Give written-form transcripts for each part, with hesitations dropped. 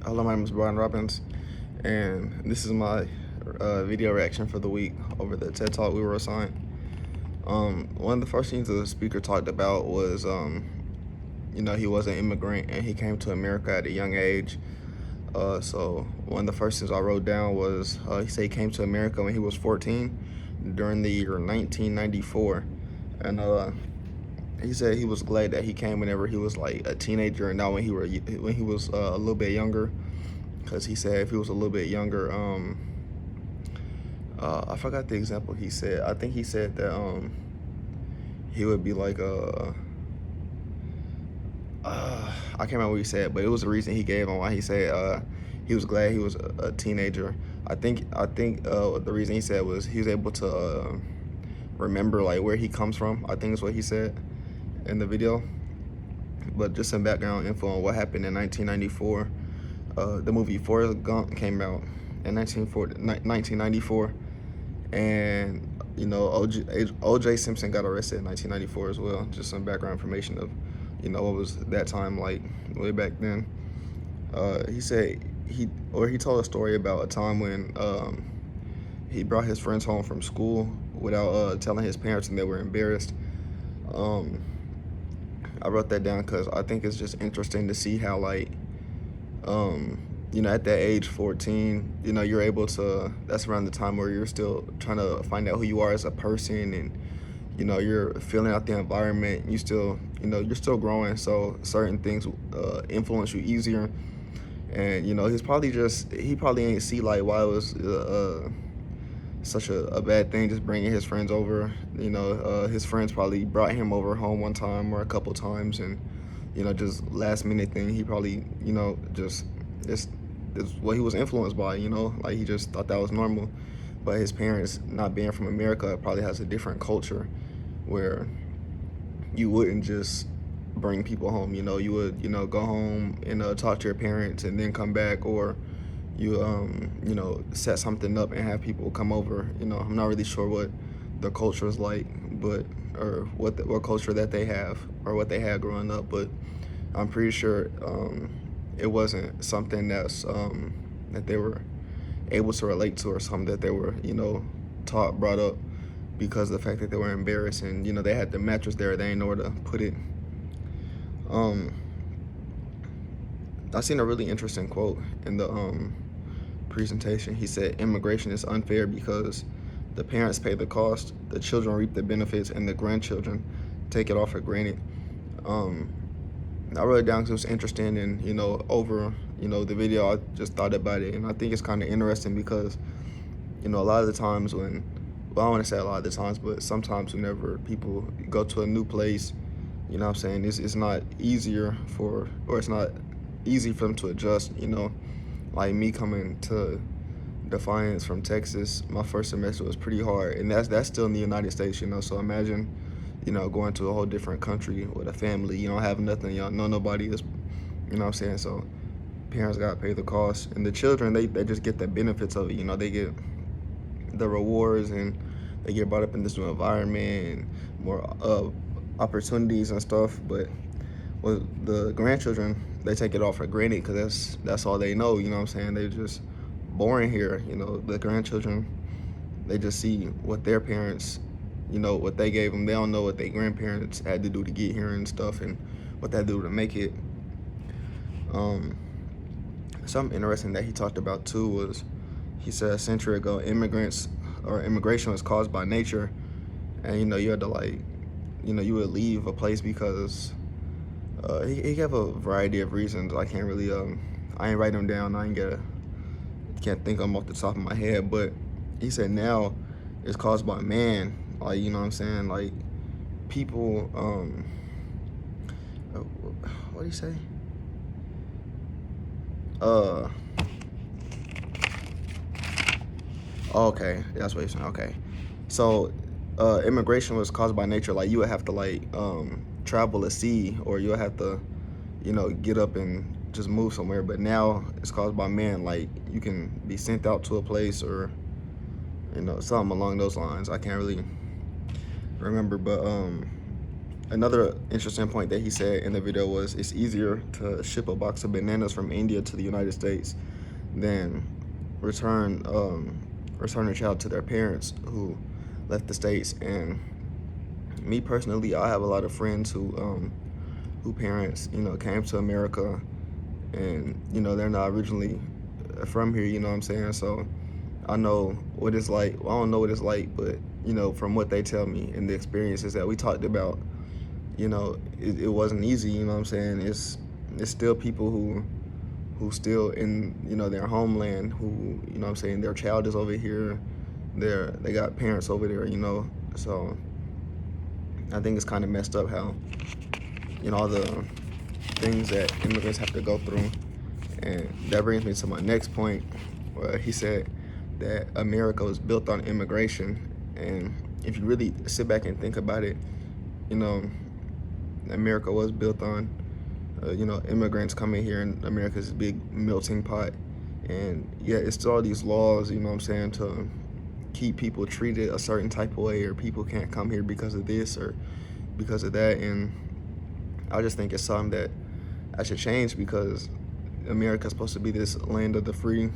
Hello, my name is Brian Robbins, and this is my video reaction for the week over the TED Talk we were assigned. One of the first things the speaker talked about was, he was an immigrant and he came to America at a young age. So one of the first things I wrote down was he said he came to America when he was 14 during the year 1994, and he said he was glad that he came whenever he was like a teenager and not when he was a little bit younger, because he said if he was a little bit younger, I forgot the example he said. I think he said that he would be like I can't remember what he said, but it was the reason he gave on why he said he was glad he was a teenager. I think the reason he said was he was able to remember like where he comes from. I think is what he said in the video. But just some background info on what happened in 1994. The movie Forrest Gump came out in 1994, and O.J. Simpson got arrested in 1994 as well. Just some background information of what was that time like way back then. He said he told a story about a time when he brought his friends home from school without telling his parents, and they were embarrassed. I wrote that down because I think it's just interesting to see how like at that age 14, you're able to, that's around the time where you're still trying to find out who you are as a person, and you're filling out the environment. You still you're still growing, so certain things influence you easier. And he probably ain't see like why it was such a bad thing just bringing his friends over. His friends probably brought him over home one time or a couple times, and just last minute thing. He probably just this is what he was influenced by. Like he just thought that was normal. But his parents, not being from America, probably has a different culture where you wouldn't just bring people home. You would go home and talk to your parents and then come back, or you set something up and have people come over. I'm not really sure what the culture is like, but or what culture that they have or what they had growing up, but I'm pretty sure it wasn't something that's that they were able to relate to, or something that they were brought up, because of the fact that they were embarrassed and they had the mattress there, they didn't know where to put it. I seen a really interesting quote in the presentation. He said immigration is unfair because the parents pay the cost, the children reap the benefits, and the grandchildren take it off for granted. I wrote it down because it was interesting, and over the video I just thought about it, and I think it's kind of interesting because a lot of the times when, well, I don't want to say a lot of the times, but sometimes whenever people go to a new place, what I'm saying, it's not easier it's not easy for them to adjust. Like me coming to Defiance from Texas, my first semester was pretty hard, and that's still in the United States. So imagine going to a whole different country with a family. You don't have nothing, you don't know nobody. What I'm saying? So parents gotta pay the cost, and the children, they just get the benefits of it. They get the rewards, and they get brought up in this new environment and more opportunities and stuff. But with the grandchildren, they take it all for granted because that's all they know. What I'm saying? They're just born here. The grandchildren, they just see what their parents, what they gave them. They don't know what their grandparents had to do to get here and stuff, and what they do to make it. Something interesting that he talked about too was, he said a century ago, immigration was caused by nature, and you had to like, you would leave a place because he gave a variety of reasons. I can't really I ain't write them down. Can't think of them off the top of my head, but he said now it's caused by man. Like, what I'm saying, like people what do you say? Okay, that's what he's saying. Okay, so immigration was caused by nature. Like you would have to like travel a sea, or you would have to get up and just move somewhere. But now it's caused by man. Like you can be sent out to a place, or something along those lines. I can't really remember, but Another interesting point that he said in the video was it's easier to ship a box of bananas from India to the United States than return a child to their parents who left the states. And me personally, I have a lot of friends who parents, came to America, and they're not originally from here. You know what I'm saying? So I know what it's like. Well, I don't know what it's like, but from what they tell me and the experiences that we talked about, it wasn't easy. You know what I'm saying? It's still people who still in their homeland, who what I'm saying, their child is over here, they got parents over there. So I think it's kind of messed up how all the things that immigrants have to go through. And that brings me to my next point, where he said that America was built on immigration. And if you really sit back and think about it, America was built on immigrants coming here, and America's big melting pot. And yeah, it's all these laws, what I'm saying, to keep people treated a certain type of way, or people can't come here because of this or because of that. And I just think it's something that I should change, because America's supposed to be this land of the free,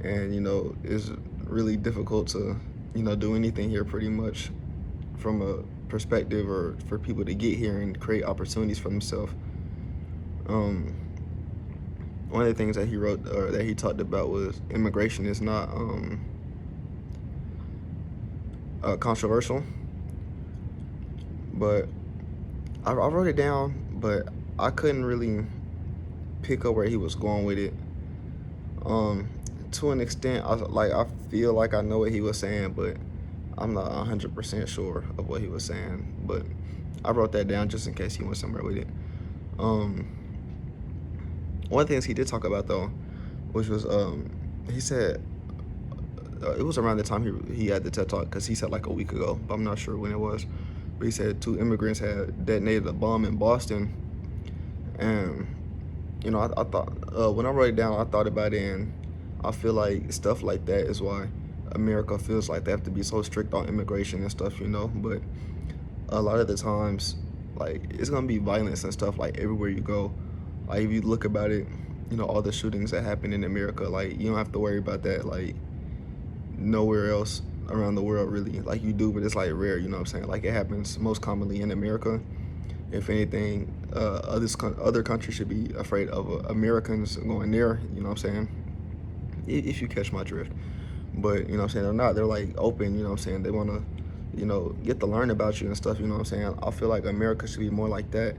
and it's really difficult to do anything here pretty much from a perspective, or for people to get here and create opportunities for themselves. One of the things that he wrote, or that he talked about, was immigration is not controversial, but I wrote it down, but I couldn't really pick up where he was going with it. To an extent, I feel like I know what he was saying, but I'm not 100% sure of what he was saying. But I wrote that down just in case he went somewhere with it. One of the things he did talk about, though, which was he said it was around the time he had the TED Talk, because he said like a week ago, but I'm not sure when it was. But he said 2 immigrants had detonated a bomb in Boston. And I thought, when I wrote it down, I thought about it, and I feel like stuff like that is why America feels like they have to be so strict on immigration and stuff, but a lot of the times, like, it's gonna be violence and stuff, like, everywhere you go. Like, if you look about it, all the shootings that happen in America, like, you don't have to worry about that, like, nowhere else around the world, really. Like, you do, but it's, like, rare, you know what I'm saying? Like, it happens most commonly in America. If anything, other countries should be afraid of Americans going there, you know what I'm saying? If you catch my drift. But, what I'm saying, they're not. They're, like, open, what I'm saying? They want to, get to learn about you and stuff, what I'm saying? I feel like America should be more like that,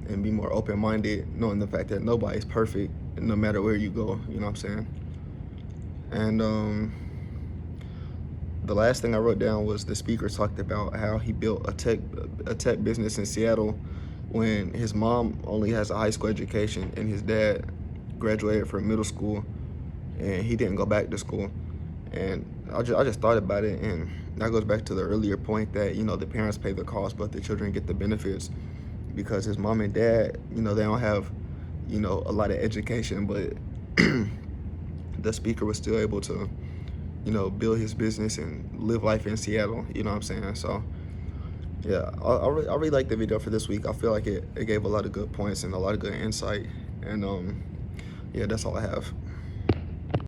and be more open-minded, knowing the fact that nobody's perfect, no matter where you go, you know what I'm saying? And the last thing I wrote down was the speaker talked about how he built a tech business in Seattle when his mom only has a high school education and his dad graduated from middle school, and he didn't go back to school. And I just thought about it, and that goes back to the earlier point that the parents pay the cost, but the children get the benefits, because his mom and dad, they don't have a lot of education, but the speaker was still able to build his business and live life in Seattle, you know what I'm saying? So yeah, I really like the video for this week. I feel like it gave a lot of good points and a lot of good insight, and yeah, that's all I have.